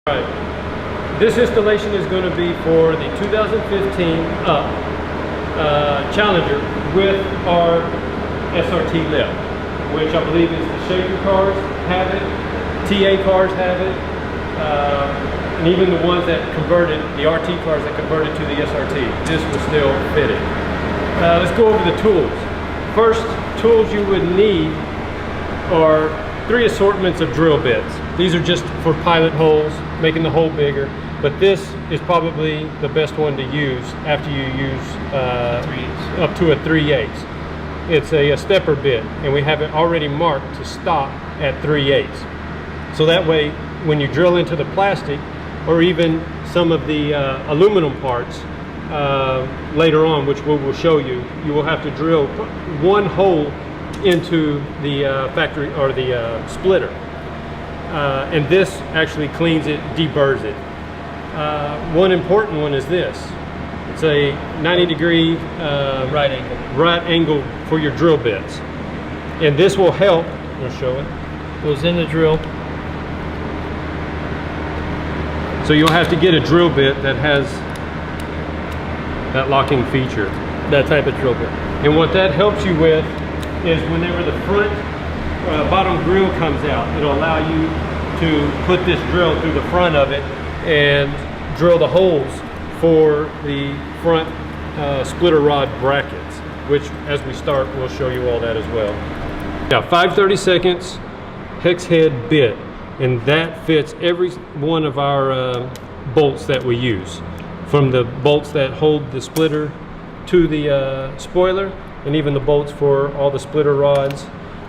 Right. This installation is going to be for the 2015 Up Challenger with our SRT lip, which I believe is the Shaker cars have it, TA cars have it, and even the ones that converted, the RT cars that converted to the SRT. This will still fit it. Let's go over the tools. First tools you would need are 3 assortments of drill bits. These are just for pilot holes, making the hole bigger, but this is probably the best one to use after you use up to a 3/8. It's a stepper bit, and we have it already marked to stop at 3/8. So that way, when you drill into the plastic, or even some of the aluminum parts later on, which we will show you, you will have to drill one hole into the factory or the splitter. And this actually cleans it, deburrs it. One important one is this. It's a 90-degree right angle for your drill bits. And this will help. I'll show it. Goes in the drill. So you'll have to get a drill bit that has that locking feature. That type of drill bit. And what that helps you with is whenever the front bottom grill comes out, it'll allow you to put this drill through the front of it and drill the holes for the front splitter rod brackets, which as we start, we'll show you all that as well. Now, 5/32 hex head bit, and that fits every one of our bolts that we use, from the bolts that hold the splitter to the spoiler, and even the bolts for all the splitter rods.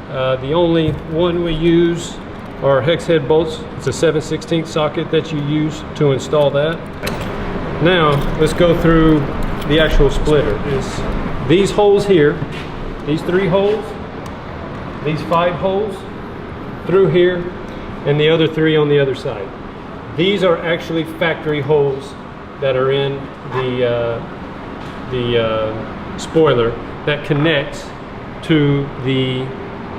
The only one we use are hex head bolts. It's a 7/16 socket that you use to install that. Now let's go through the actual splitter. These holes here, these 3 holes, these 5 holes through here, and the other 3 on the other side. These are actually factory holes that are in the spoiler that connects to the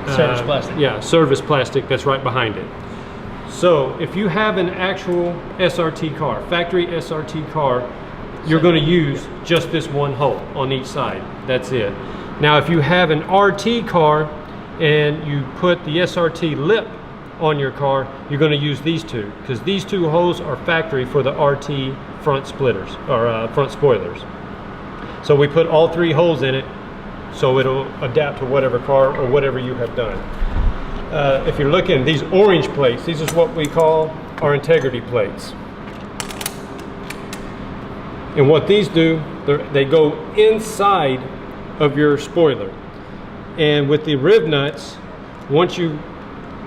service plastic. Yeah, service plastic that's right behind it. So if you have an actual SRT car, factory SRT car, you're going to use just this one hole on each side. That's it. Now if you have an RT car and you put the SRT lip on your car, you're going to use these 2, because these 2 holes are factory for the RT front splitters, or front spoilers. So we put all 3 holes in it, so it'll adapt to whatever car or whatever you have done. If you're looking, these orange plates, these is what we call our integrity plates. And what these do, they go inside of your spoiler. And with the riv nuts, once you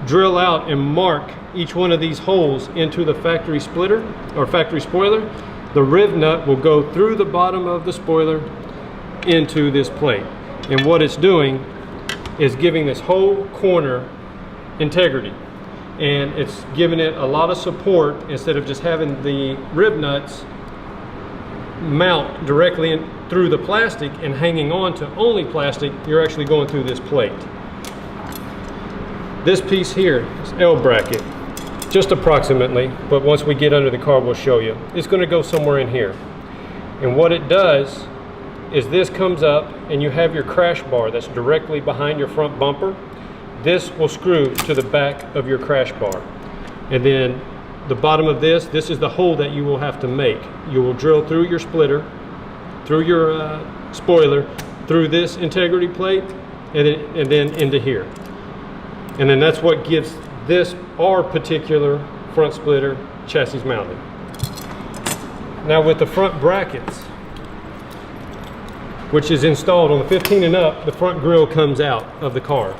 drill out and mark each one of these holes into the factory splitter or factory spoiler, the riv nut will go through the bottom of the spoiler into this plate. And what it's doing is giving this whole corner integrity, and it's giving it a lot of support. Instead of just having the rib nuts mount directly in through the plastic and hanging on to only plastic, you're actually going through this plate. This piece here is L bracket, just approximately, but once we get under the car we'll show you. It's going to go somewhere in here, and what it does is this comes up and you have your crash bar that's directly behind your front bumper. This will screw to the back of your crash bar, and then the bottom of this is the hole that you will have to make. You will drill through your splitter, through your spoiler, through this integrity plate, and then into here. And then that's what gives this our particular front splitter chassis mounted. Now with the front brackets, which is installed on the 15 and up, the front grille comes out of the car.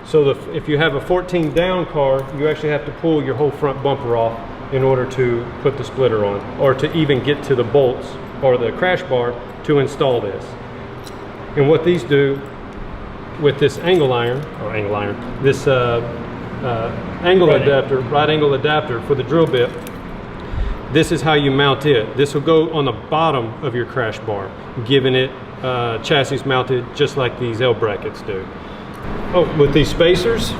So if you have a 14 down car, you actually have to pull your whole front bumper off in order to put the splitter on, or to even get to the bolts or the crash bar to install this. And what these do with this angle iron, this angle adapter, right angle adapter for the drill bit, this is how you mount it. This will go on the bottom of your crash bar, giving it chassis mounted just like these L brackets do. Oh, with these spacers,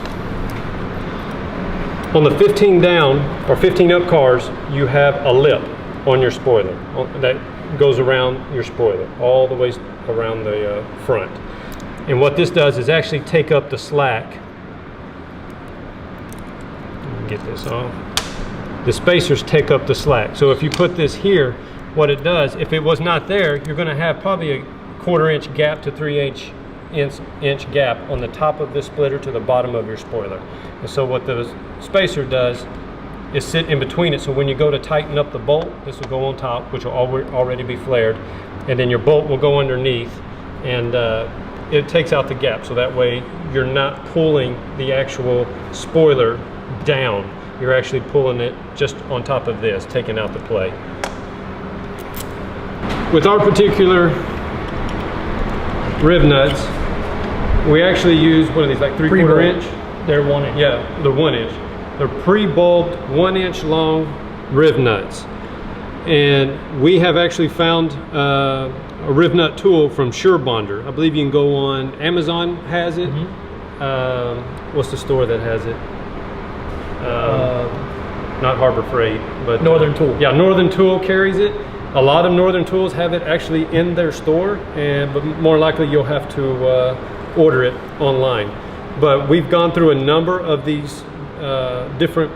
On the 15 down or 15 up cars, you have a lip on your spoiler that goes around your spoiler, all the way around the front. And what this does is actually take up the slack. Get this off. The spacers take up the slack. So if you put this here, what it does, if it was not there, you're going to have probably a 1/4 inch gap to 3 inch gap on the top of this splitter to the bottom of your spoiler. And so what the spacer does is sit in between it. So when you go to tighten up the bolt, this will go on top, which will already be flared, and then your bolt will go underneath, and it takes out the gap. So that way you're not pulling the actual spoiler down. You're actually pulling it just on top of this, taking out the play. With our particular riv nuts, we actually use, what are these, like 3/4 inch? They're 1 inch. Yeah, they're 1 inch. They're pre-bulbed 1 inch long riv nuts. And we have actually found a riv nut tool from Bonder. I believe you can go on Amazon, has it. What's the store that has it? Not Harbor Freight, but Northern Tool. Yeah, Northern Tool carries it. A lot of Northern Tools have it actually in their store, but more likely you'll have to order it online. But we've gone through a number of these different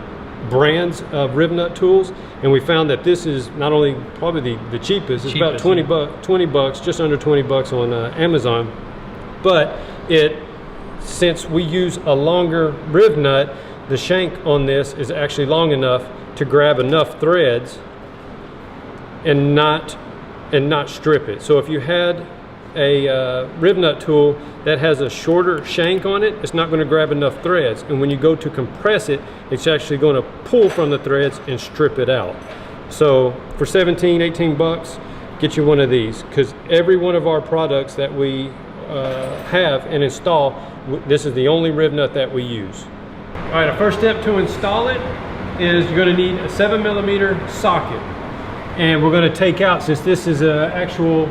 brands of riv nut tools, and we found that this is not only probably the cheapest, it's about 20 bucks, just under 20 bucks on Amazon, but since we use a longer riv nut, the shank on this is actually long enough to grab enough threads and not strip it. So if you had a riv nut tool that has a shorter shank on it, it's not going to grab enough threads, and when you go to compress it, it's actually going to pull from the threads and strip it out. So for 17, 18 bucks, get you one of these, because every one of our products that we have and install, this is the only riv nut that we use. All right, our first step to install it is you're going to need a 7mm socket, and we're going to take out, since this is an actual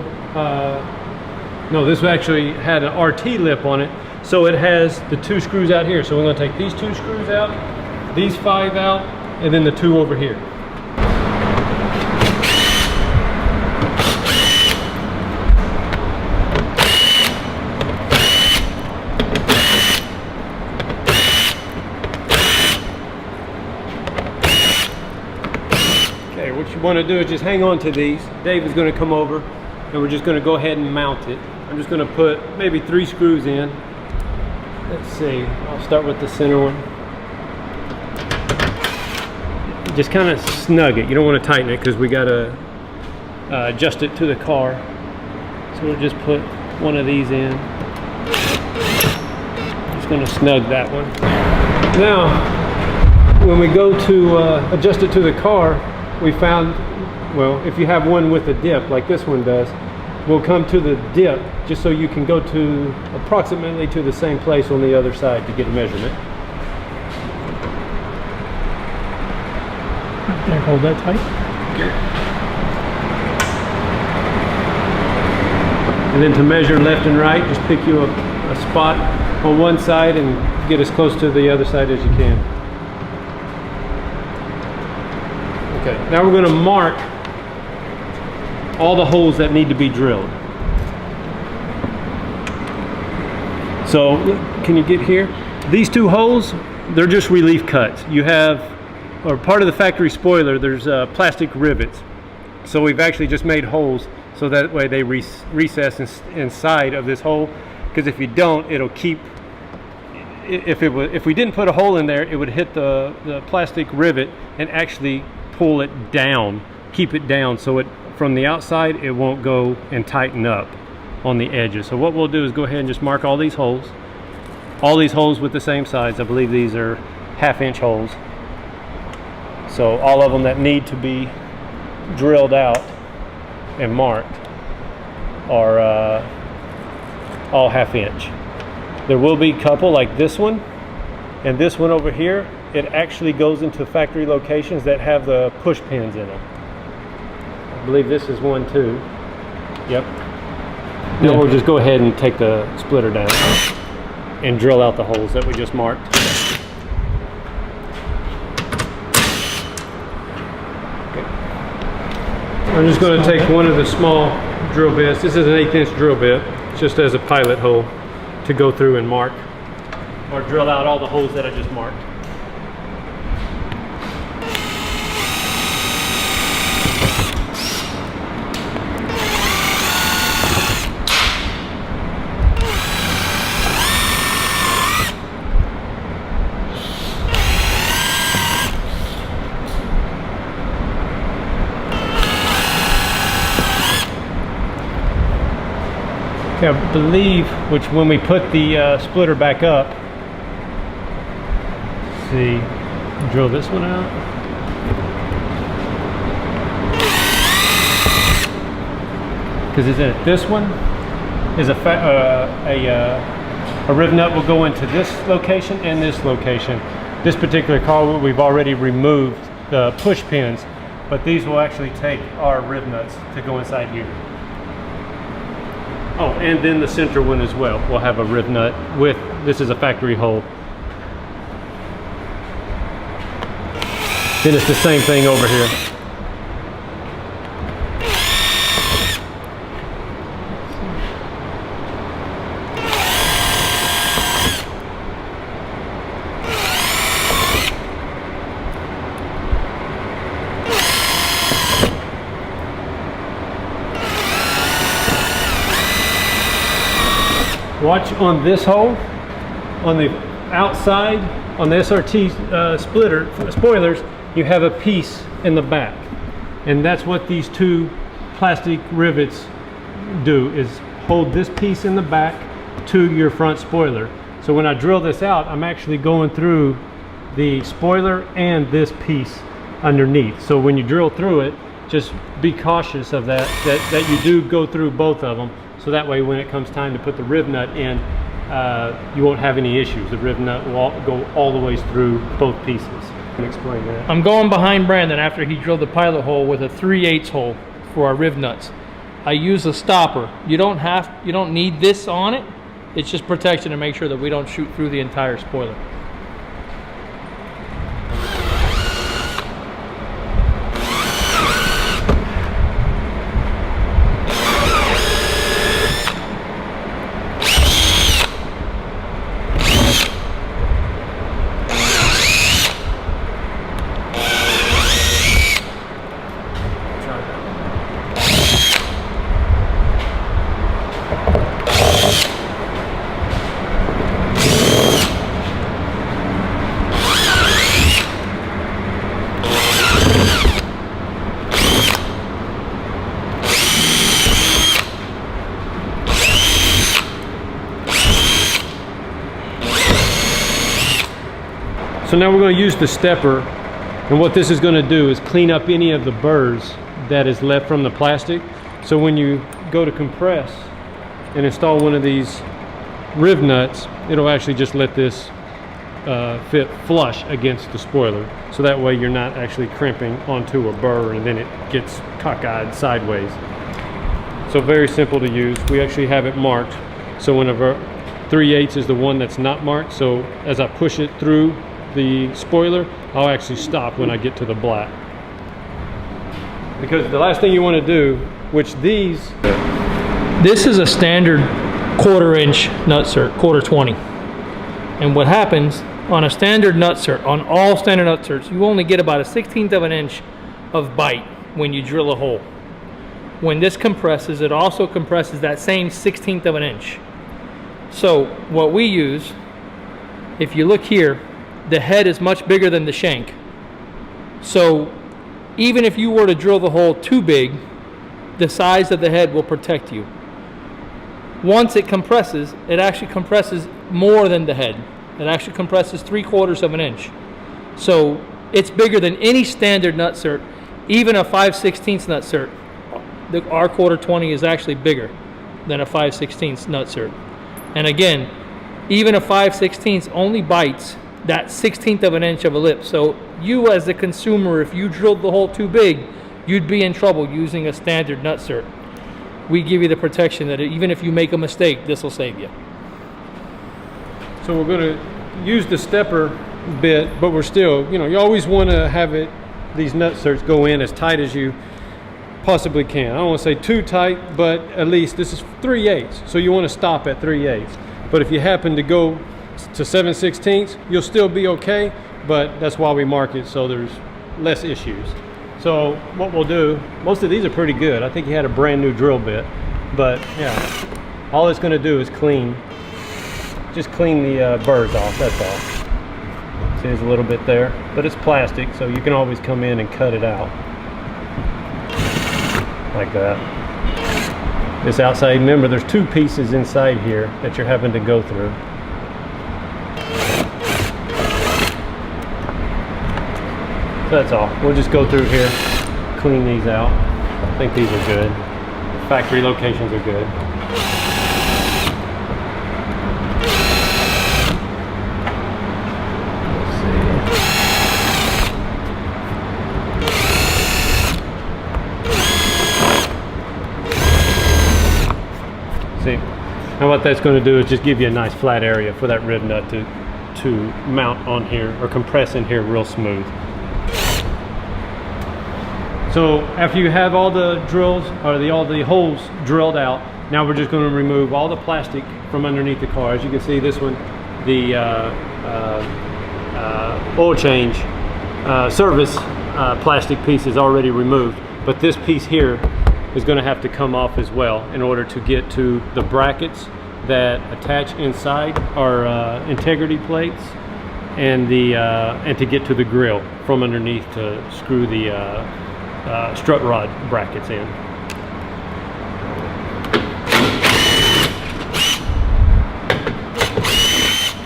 no, this actually had an RT lip on it, so it has the 2 screws out here. So we're going to take these 2 screws out, these 5 out, and then the 2 over here. Okay, what you want to do is just hang on to these. Dave is going to come over, and we're just going to go ahead and mount it. I'm just going to put maybe 3 screws in. Let's see, I'll start with the center one. Just kind of snug it. You don't want to tighten it because we got to adjust it to the car. So we'll just put one of these in. Just going to snug that one. Now, when we go to adjust it to the car, we found, well, if you have one with a dip like this one does, we'll come to the dip just so you can go to approximately to the same place on the other side to get a measurement. There, hold that tight. And then to measure left and right, just pick you a spot on one side and get as close to the other side as you can. Okay, now we're going to mark all the holes that need to be drilled. So, can you get here? These 2 holes, they're just relief cuts. You have, or part of the factory spoiler, there's plastic rivets. So we've actually just made holes so that way they recess inside of this hole. Because if you don't, it'll keep, if we didn't put a hole in there, it would hit the plastic rivet and actually pull it down, keep it down, so it, from the outside, it won't go and tighten up on the edges. So what we'll do is go ahead and just mark all these holes with the same size. I believe these are 1/2 inch holes. So all of them that need to be drilled out and marked are all 1/2 inch. There will be a couple like this one and this one over here. It actually goes into factory locations that have the push pins in them. I believe this is one too. Yep. Now we'll just go ahead and take the splitter down and drill out the holes that we just marked. I'm just going to take one of the small drill bits. This is an 1/8 inch drill bit, just as a pilot hole to go through and mark or drill out all the holes that I just marked. I believe, which when we put the splitter back up, let's see, drill this one out. Because is it this one is a riv nut will go into this location and this location. This particular car we've already removed the push pins, but these will actually take our riv nuts to go inside here. Oh, and then the center one as well. We'll have a riv nut with, this is a factory hole. Then it's the same thing over here. Watch on this hole, on the outside, on the SRT spoilers, you have a piece in the back. And that's what these two plastic rivets do, is hold this piece in the back to your front spoiler. So when I drill this out, I'm actually going through the spoiler and this piece underneath. So when you drill through it, just be cautious of that you do go through both of them. So that way when it comes time to put the riv nut in, you won't have any issues. The riv nut will go all the way through both pieces. Can you explain that? I'm going behind Brandon after he drilled the pilot hole with a 3/8 hole for our riv nuts. I use a stopper. You don't need this on it. It's just protection to make sure that we don't shoot through the entire spoiler. So now we're going to use the stepper, and what this is going to do is clean up any of the burrs that is left from the plastic. So when you go to compress and install one of these riv nuts, it'll actually just let this fit flush against the spoiler. So that way you're not actually crimping onto a burr and then it gets cockeyed sideways. So very simple to use. We actually have it marked. So whenever 3/8 is the one that's not marked, so as I push it through the spoiler, I'll actually stop when I get to the black. Because the last thing you want to do, which these... This is a standard 1/4 inch nutsert, 1/4 20. And what happens on a standard nutsert, on all standard nutserts, you only get about a 1/16 of an inch of bite when you drill a hole. When this compresses, it also compresses that same 1/16 of an inch. So what we use, if you look here, the head is much bigger than the shank. So even if you were to drill the hole too big, the size of the head will protect you. Once it compresses, it actually compresses more than the head. It actually compresses 3/4 of an inch. So it's bigger than any standard nutsert, even a 5/16 nutsert. Our 1/4 20 is actually bigger than a 5/16 nutsert. And again, even a 5/16 only bites that 1/16 of an inch of a lip. So you as the consumer, if you drilled the hole too big, you'd be in trouble using a standard nutsert. We give you the protection that even if you make a mistake, this will save you. So we're going to use the stepper bit, but we're still, you always want to have these nutserts go in as tight as you possibly can. I don't want to say too tight, but at least this is 3/8, so you want to stop at 3/8. But if you happen to go to 7/16, you'll still be okay, but that's why we mark it so there's less issues. So what we'll do, most of these are pretty good. I think he had a brand new drill bit, but yeah, all it's going to do is just clean the burrs off, that's all. See, there's a little bit there, but it's plastic, so you can always come in and cut it out like that. This outside, remember there's two pieces inside here that you're having to go through. So that's all. We'll just go through here, clean these out. I think these are good. Factory locations are good. See, and what that's going to do is just give you a nice flat area for that rib nut to mount on here or compress in here real smooth. So after you have all the drills or all the holes drilled out, now we're just going to remove all the plastic from underneath the car. As you can see, this one, the oil change service plastic piece is already removed, but this piece here is going to have to come off as well in order to get to the brackets that attach inside our integrity plates and to get to the grill from underneath to screw the strut rod brackets in.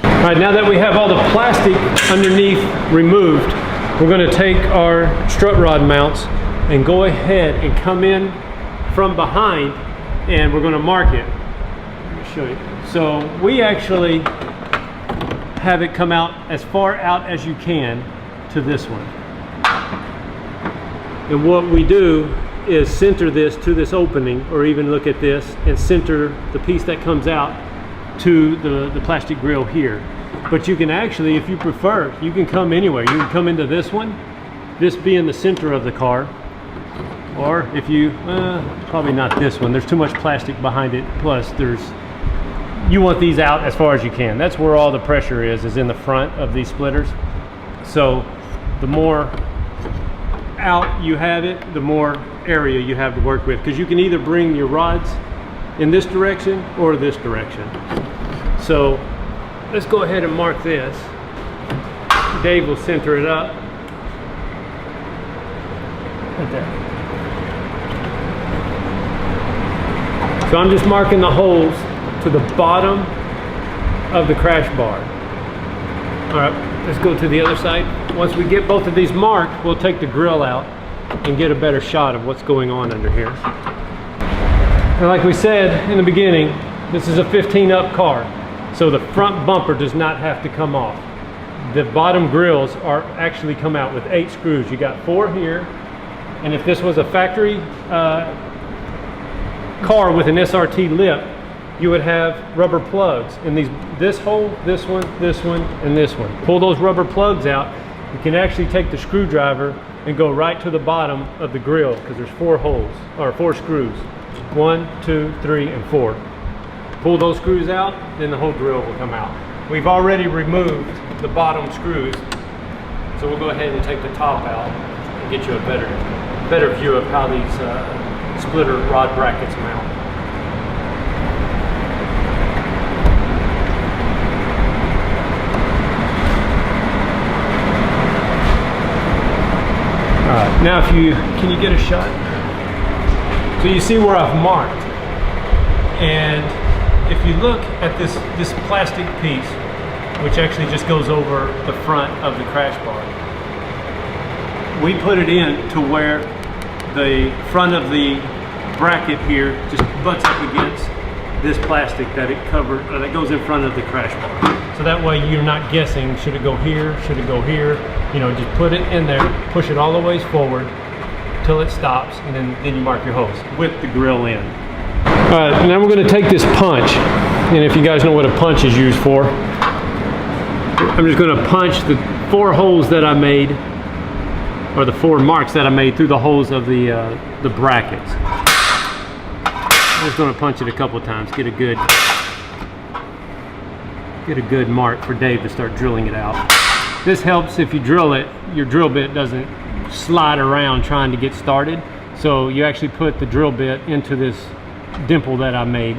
All right, now that we have all the plastic underneath removed, we're going to take our strut rod mounts and go ahead and come in from behind, and we're going to mark it. Let me show you. So we actually have it come out as far out as you can to this one. And what we do is center this to this opening, or even look at this and center the piece that comes out to the plastic grill here. But you can actually, if you prefer, you can come anywhere. You can come into this one, this being the center of the car. Or if you, probably not this one, there's too much plastic behind it, plus you want these out as far as you can. That's where all the pressure is in the front of these splitters. So the more out you have it, the more area you have to work with, because you can either bring your rods in this direction or this direction. So let's go ahead and mark this. Dave will center it up right there. So I'm just marking the holes to the bottom of the crash bar. All right, let's go to the other side. Once we get both of these marked, we'll take the grill out and get a better shot of what's going on under here. And like we said in the beginning, this is a 15 up car, so the front bumper does not have to come off. The bottom grills are actually come out with 8 screws. You got 4 here, and if this was a factory car with an SRT lip, you would have rubber plugs in this hole, this one, and this one. Pull those rubber plugs out. You can actually take the screwdriver and go right to the bottom of the grill, because there's 4 holes, or 4 screws. 1, 2, 3, and 4. Pull those screws out, then the whole grill will come out. We've already removed the bottom screws, so we'll go ahead and take the top out and get you a better view of how these splitter rod brackets mount. Alright, now can you get a shot? So you see where I've marked, and if you look at this plastic piece, which actually just goes over the front of the crash bar, we put it in to where the front of the bracket here just butts up against this plastic that goes in front of the crash bar. So that way you're not guessing, should it go here, should it go here? You know, just put it in there, push it all the ways forward till it stops, and then you mark your holes with the grill in. All right, now we're going to take this punch, and if you guys know what a punch is used for, I'm just going to punch the 4 holes that I made or the 4 marks that I made through the holes of the brackets. I'm just going to punch it a couple of times, get a good mark for Dave to start drilling it out. This helps if you drill it, your drill bit doesn't slide around trying to get started. So you actually put the drill bit into this dimple that I made.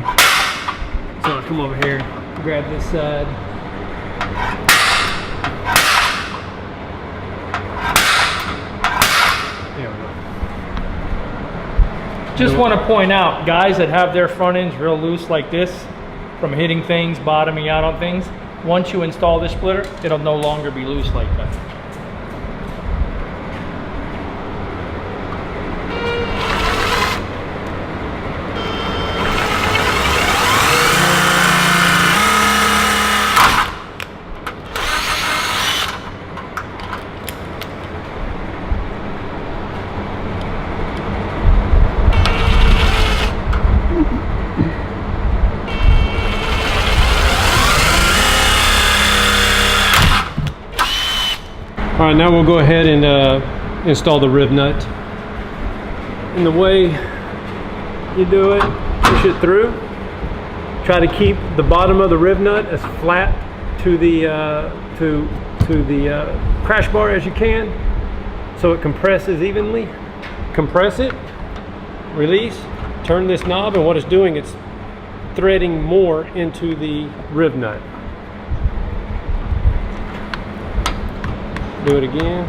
So I'll come over here, grab this side. There we go. Just want to point out, guys that have their front ends real loose like this, from hitting things, bottoming out on things, once you install this splitter, it'll no longer be loose like that. All right, now we'll go ahead and install the rib nut. And the way you do it, push it through. Try to keep the bottom of the rib nut as flat to the crash bar as you can, so it compresses evenly. Compress it, release, turn this knob, and what it's doing, it's threading more into the rib nut. Do it again.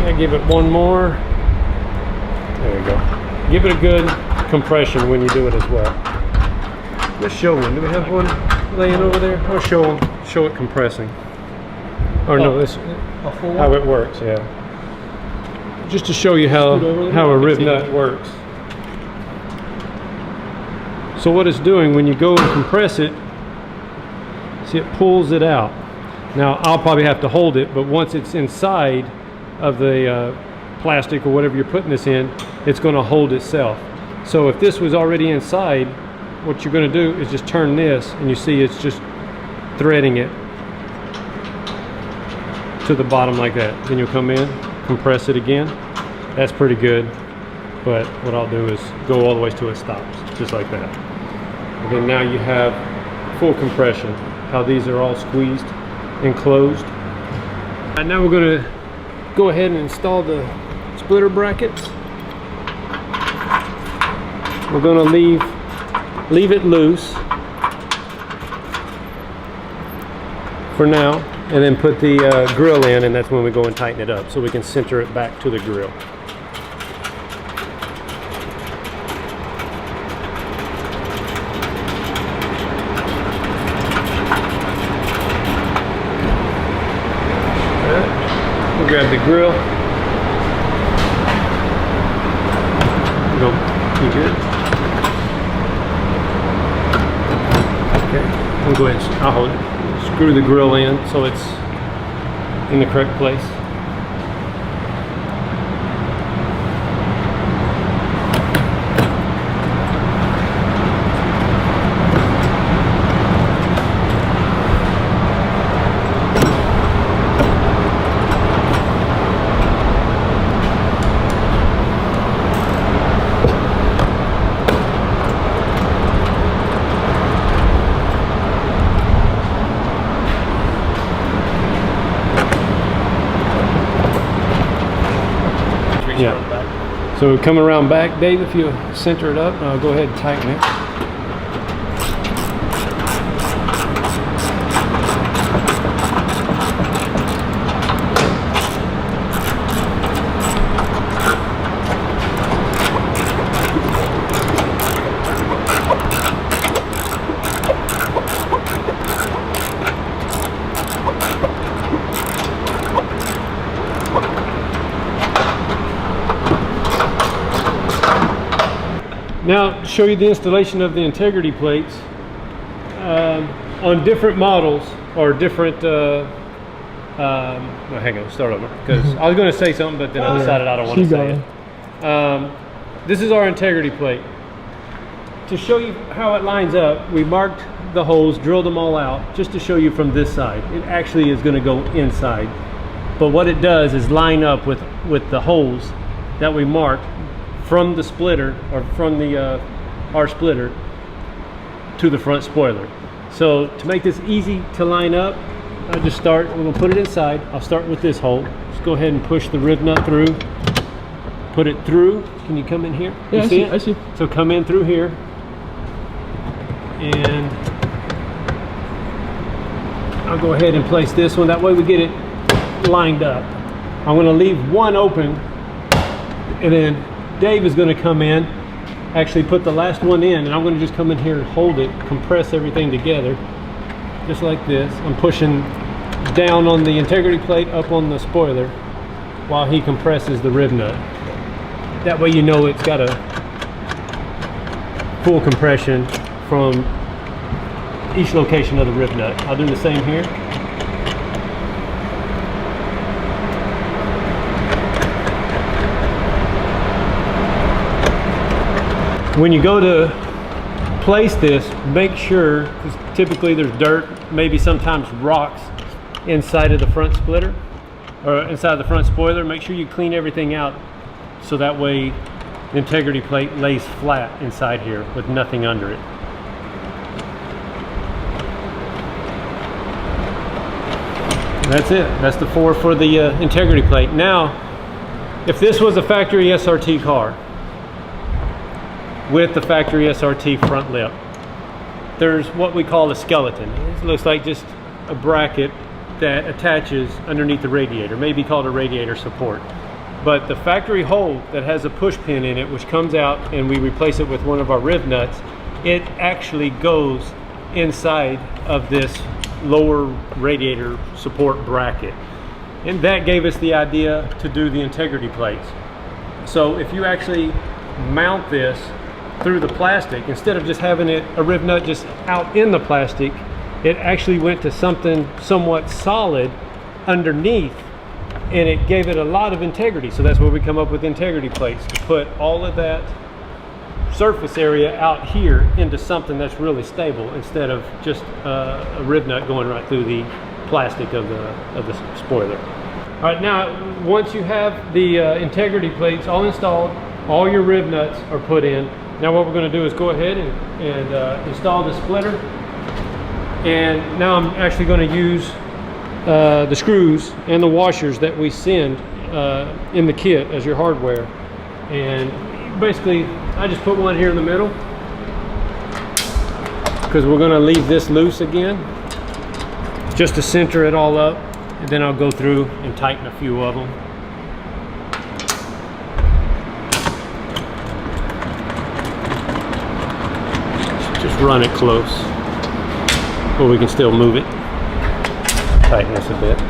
And give it one more. There you go. Give it a good compression when you do it as well. Let's show one. Do we have one laying over there? I'll show it compressing. Or no, this how it works. Yeah. Just to show you how a rib nut works. So what it's doing when you go and compress it, see, it pulls it out. Now, I'll probably have to hold it, but once it's inside of the plastic or whatever you're putting this in, it's going to hold itself. So if this was already inside, what you're going to do is just turn this, and you see it's just threading it to the bottom like that. Then you'll come in, compress it again. That's pretty good. But what I'll do is go all the way till it stops, just like that. And then now you have full compression. How these are all squeezed and closed. And now we're going to go ahead and install the splitter brackets. We're going to leave it loose for now, and then put the grill in, and that's when we go and tighten it up so we can center it back to the grill. Grab the grill. Go. You good? Okay. We'll go ahead. I'll hold it. Screw the grill in so it's in the correct place. Yeah. So come around back, Dave, if you center it up, I'll go ahead and tighten it. Now, show you the installation of the integrity plates on different models or different. Well, hang on, start over because I was going to say something, but then I decided I don't want to say it. This is our integrity plate. to show you how it lines up, we marked the holes, drilled them all out, just to show you from this side. It actually is going to go inside. But what it does is line up with the holes that we marked from the splitter, or from the our splitter to the front spoiler. So to make this easy to line up, I just start, we're going to put it inside. I'll start with this hole. Just go ahead and push the rib nut through. Put it through. Can you come in here? Yeah, you see it? I see. So come in through here. And I'll go ahead and place this one. That way we get it lined up. I'm going to leave one open, and then Dave is going to come in, actually put the last one in, and I'm going to just come in here and hold it, compress everything together, just like this. I'm pushing down on the integrity plate, up on the spoiler, while he compresses the rib nut. That way you know it's got a full compression from each location of the rib nut. I'll do the same here. When you go to place this, make sure, because typically there's dirt, maybe sometimes rocks inside of the front splitter, or inside the front spoiler. Make sure you clean everything out so that way the integrity plate lays flat inside here with nothing under it. That's it. That's the 4 for the integrity plate. Now, if this was a factory SRT car with the factory SRT front lip, there's what we call a skeleton. It looks like just a bracket that attaches underneath the radiator, maybe called a radiator support. But the factory hole that has a push pin in it, which comes out and we replace it with one of our rib nuts, it actually goes inside of this lower radiator support bracket. And that gave us the idea to do the integrity plates. So if you actually mount this through the plastic, instead of just having a rib nut just out in the plastic, it actually went to something somewhat solid underneath, and it gave it a lot of integrity. So that's where we come up with integrity plates, to put all of that surface area out here into something that's really stable, instead of just a rib nut going right through the plastic of the spoiler. All right, now once you have the integrity plates all installed, all your rib nuts are put in. Now what we're going to do is go ahead and install the splitter. And now I'm actually going to use the screws and the washers that we send in the kit as your hardware. And basically I just put one here in the middle because we're going to leave this loose again, just to center it all up, and then I'll go through and tighten a few of them. Just run it close where we can still move it. Tighten this a bit.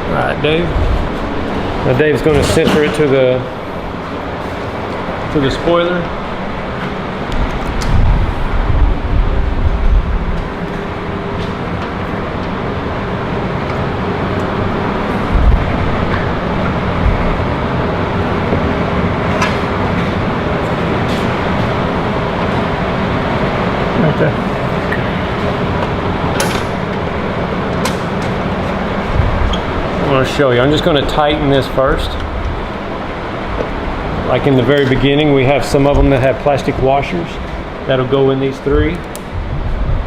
All right, Dave. Now Dave's going to center it to the spoiler. Right there. I want to show you. I'm just going to tighten this first. Like in the very beginning, we have some of them that have plastic washers that'll go in these three.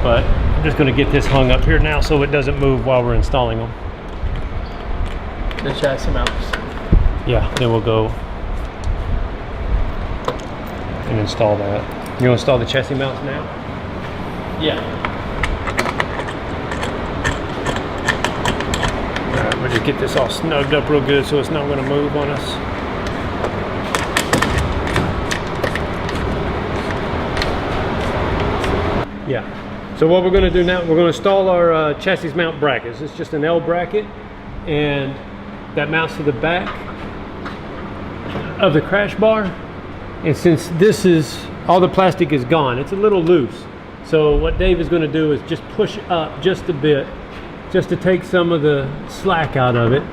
But I'm just going to get this hung up here now so it doesn't move while we're installing them. The chassis mounts. Yeah, then we'll go and install that. You want to install the chassis mounts now? Yeah. Alright, we'll just get this all snugged up real good so it's not going to move on us. Yeah. So what we're going to do now, we're going to install our chassis mount brackets. It's just an L bracket, and that mounts to the back of the crash bar. And since this is, all the plastic is gone, it's a little loose. So what Dave is going to do is just push up just a bit, just to take some of the slack out of it.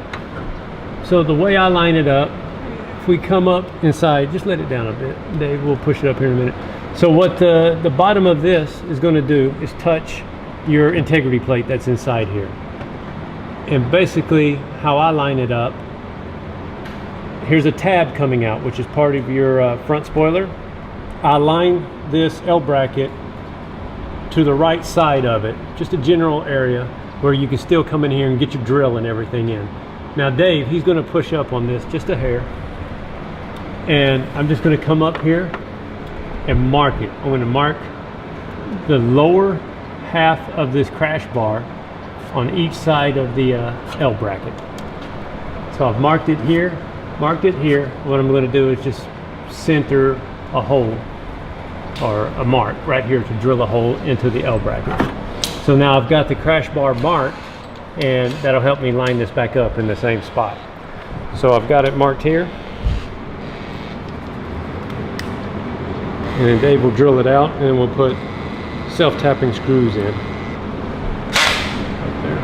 So the way I line it up, if we come up inside, just let it down a bit. Dave, we'll push it up here in a minute. So what the bottom of this is going to do is touch your integrity plate that's inside here. And basically how I line it up, here's a tab coming out, which is part of your front spoiler. I line this L bracket to the right side of it, just a general area where you can still come in here and get your drill and everything in. Now Dave, he's going to push up on this just a hair, and I'm just going to come up here and mark it. I'm going to mark the lower half of this crash bar on each side of the L bracket. So I've marked it here, marked it here. What I'm going to do is just center a hole or a mark right here to drill a hole into the L bracket. So now I've got the crash bar marked, and that'll help me line this back up in the same spot. So I've got it marked here, and then Dave will drill it out, and then we'll put self-tapping screws in. Right there.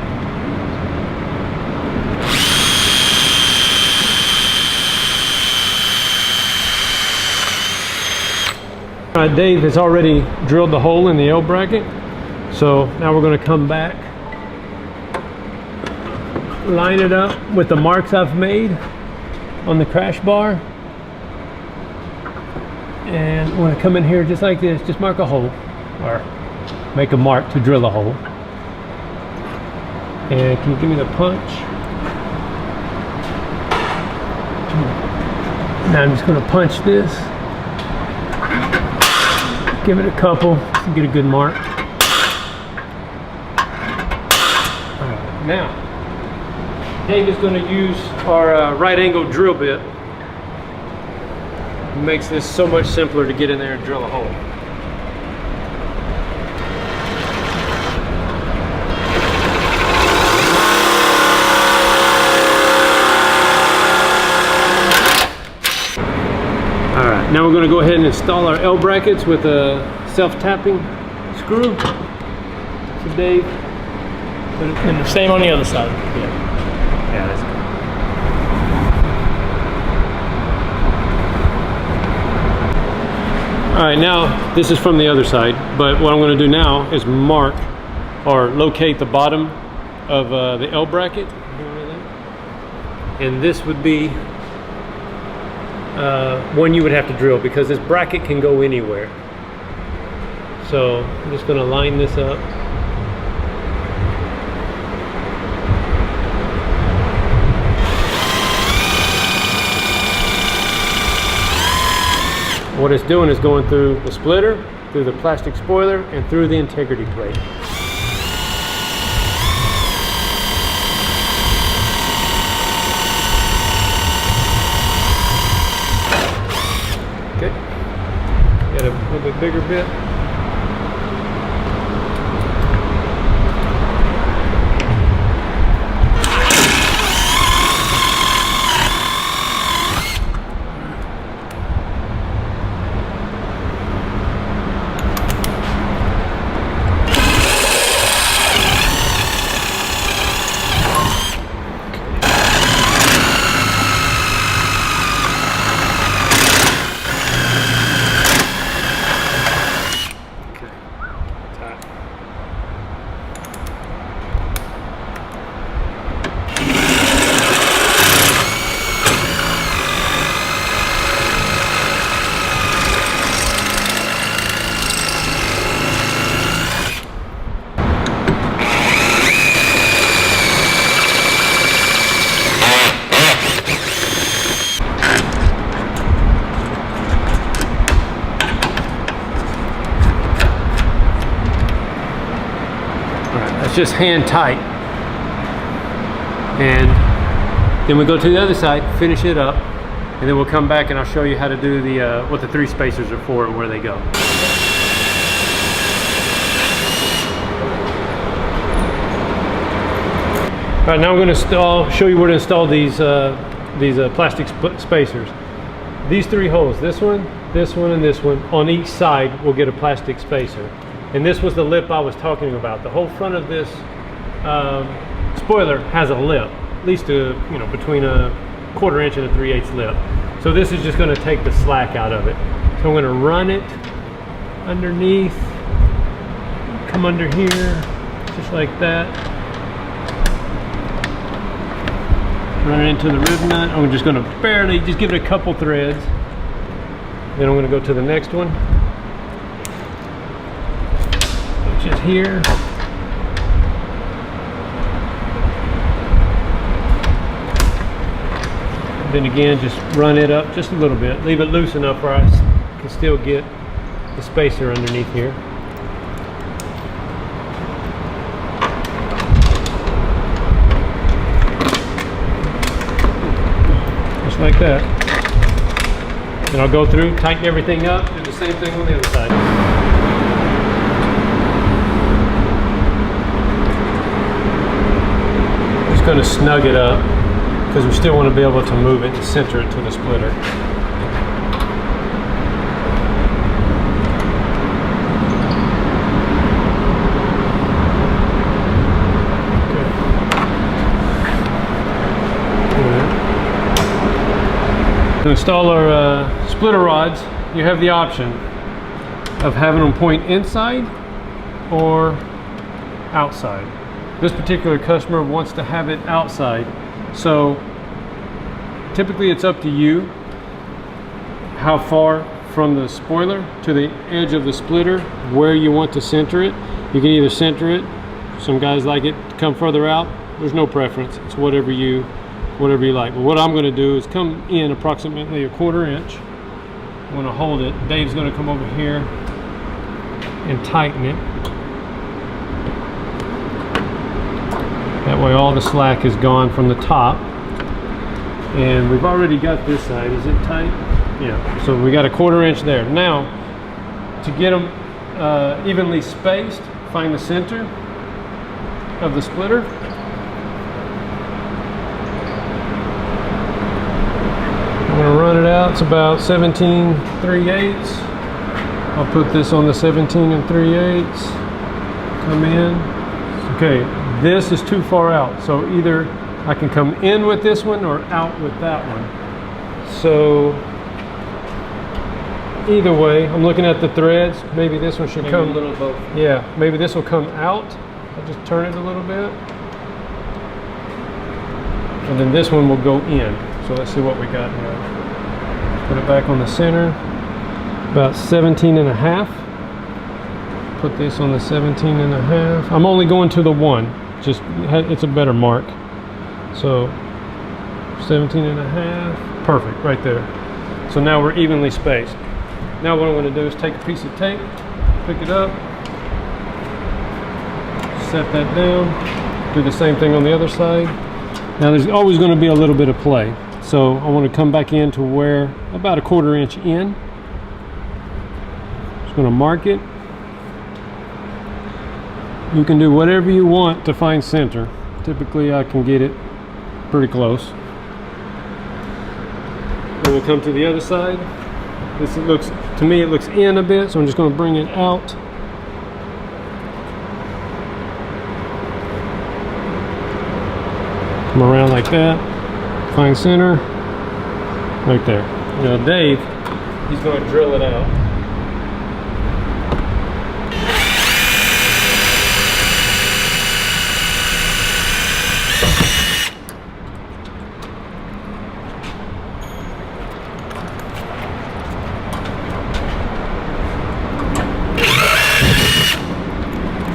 All right, Dave has already drilled the hole in the L bracket. So now we're going to come back, line it up with the marks I've made on the crash bar. And I'm going to come in here just like this, just mark a hole, or make a mark to drill a hole. And can you give me the punch? Now I'm just going to punch this. Give it a couple to get a good mark. All right, now, Dave is going to use our right angle drill bit. It makes this so much simpler to get in there and drill a hole. Alright, now we're going to go ahead and install our L brackets with a self-tapping screw. So Dave, And the same on the other side. yeah, that's good. Alright, now this is from the other side, but what I'm going to do now is mark or locate the bottom of the L bracket. And this would be one you would have to drill, because this bracket can go anywhere. So I'm just going to line this up. What it's doing is going through the splitter, through the plastic spoiler, and through the integrity plate. Okay, got a little bit bigger bit. Just hand tight, and then we go to the other side, finish it up, and then we'll come back and I'll show you how to do the what the 3 spacers are for and where they go. All right, now I'm going to show you where to install these plastic spacers. These 3 holes, this one, and this one, on each side will get a plastic spacer. And this was the lip I was talking about. The whole front of this spoiler has a lip, at least between a 1/4 inch and a 3/8 lip. So this is just going to take the slack out of it. So I'm going to run it underneath, come under here, just like that. Run it into the rib nut. I'm just going to barely, just give it a couple threads. Then I'm going to go to the next one, which is here. And then again, just run it up just a little bit. Leave it loose enough where I can still get the spacer underneath here. Just like that. Then I'll go through, tighten everything up, do the same thing on the other side. Just going to snug it up because we still want to be able to move it and center it to the splitter. To install our splitter rods, you have the option of having them point inside or outside. This particular customer wants to have it outside, so typically it's up to you how far from the spoiler to the edge of the splitter where you want to center it. You can either center it, some guys like it to come further out. There's no preference, it's whatever you like. But what I'm going to do is come in approximately a 1/4 inch. I'm going to hold it. Dave's going to come over here and tighten it. That way all the slack is gone from the top. And we've already got this side. Is it tight? Yeah. So we got a 1/4 inch there. Now, to get them evenly spaced, find the center of the splitter. I'm going to run it out. It's about 17 3/8. I'll put this on the 17 3/8. Come in. Okay, this is too far out, so either I can come in with this one or out with that one. So either way, I'm looking at the threads. Maybe this one should Maybe come a little both. Yeah, maybe this will come out. I'll just turn it a little bit. And then this one will go in. So let's see what we got now. Put it back on the center. About 17 1/2. Put this on the 17 1/2. I'm only going to the one. Just, it's a better mark. So 17 1/2. Perfect, right there. So now we're evenly spaced. Now what I'm going to do is take a piece of tape, pick it up, set that down, do the same thing on the other side. Now there's always going to be a little bit of play. So I want to come back in to where about a 1/4 inch in. Just going to mark it. You can do whatever you want to find center. Typically I can get it pretty close. Then we'll come to the other side. This looks, to me it looks in a bit, so I'm just going to bring it out. Come around like that. Find center, right there. Now Dave, he's going to drill it out.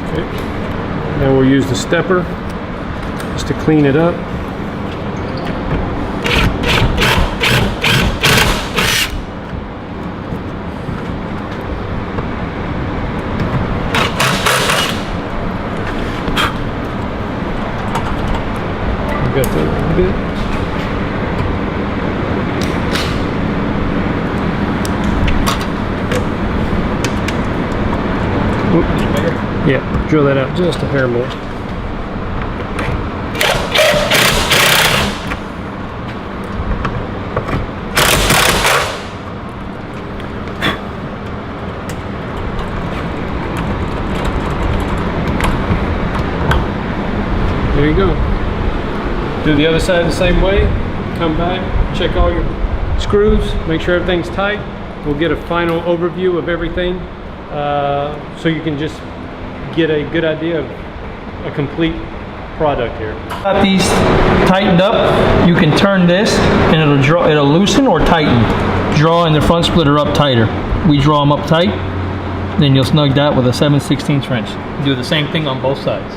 Okay. Now we'll use the stepper just to clean it up. Got that a bit. Oop. Yeah, drill that out just a hair more. Do the other side the same way. Come back, check all your screws, make sure everything's tight. We'll get a final overview of everything so you can just get a good idea of a complete product here. Got these tightened up. You can turn this and it'll loosen or tighten. Draw in the front splitter up tighter. We draw them up tight, then you'll snug that with a 7/16 wrench. Do the same thing on both sides.